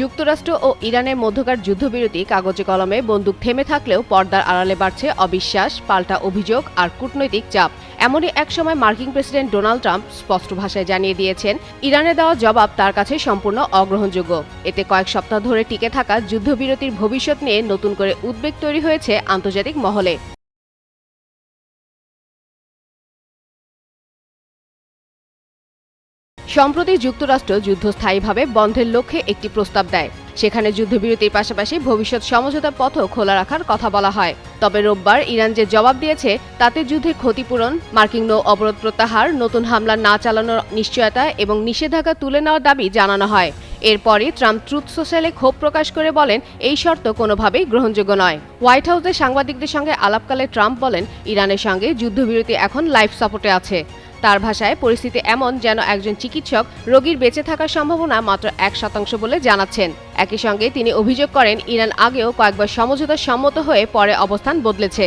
যুক্তরাষ্ট্র ও ইরানের মধ্যকার যুদ্ধবিরতি কাগজে কলমে বন্দুক থেমে থাকলেও পর্দার আড়ালে বাড়ছে অবিশ্বাস, পাল্টা অভিযোগ আর কূটনৈতিক চাপ। এমনই এক সময় মার্কিন প্রেসিডেন্ট ডোনাল্ড ট্রাম্প স্পষ্ট ভাষায় জানিয়ে দিয়েছেন, ইরানের দেওয়া জবাব তার কাছে সম্পূর্ণ অগ্রহণযোগ্য। এতে কয়েক সপ্তাহ ধরে টিকে থাকা যুদ্ধবিরতির ভবিষ্যৎ নিয়ে নতুন করে উদ্বেগ তৈরি হয়েছে আন্তর্জাতিক মহলে। সম্প্রতি যুক্তরাষ্ট্র যুদ্ধ স্থায়ীভাবে বন্ধের লক্ষ্যে একটি প্রস্তাব দেয়। সেখানে যুদ্ধবিরতির পাশাপাশি ভবিষ্যৎ সমঝোতার পথও খোলা রাখার কথা বলা হয়। তবে রোববার ইরান যে জবাব দিয়েছে তাতে যুদ্ধের ক্ষতিপূরণ, মার্কিন নৌ অবরোধ প্রত্যাহার, নতুন হামলা না চালানোর নিশ্চয়তা এবং নিষেধাজ্ঞা তুলে নেওয়ার দাবি জানানো হয়। এরপরই ট্রাম্প ট্রুথ সোশ্যালে ক্ষোভ প্রকাশ করে বলেন, এই শর্ত কোনোভাবেই গ্রহণযোগ্য নয়। হোয়াইট হাউসে সাংবাদিকদের সঙ্গে আলাপকালে ট্রাম্প বলেন, ইরানের সঙ্গে যুদ্ধবিরতি এখন লাইফ সাপোর্টে আছে। তার ভাষায়, পরিস্থিতি এমন যেন একজন চিকিৎসক রোগীর বেঁচে থাকার সম্ভাবনা মাত্র 1% বলে জানাচ্ছেন। একই সঙ্গে তিনি অভিযোগ করেন, ইরান আগেও কয়েকবার সমঝোতায় সম্মত হয়ে পরে অবস্থান বদলেছে।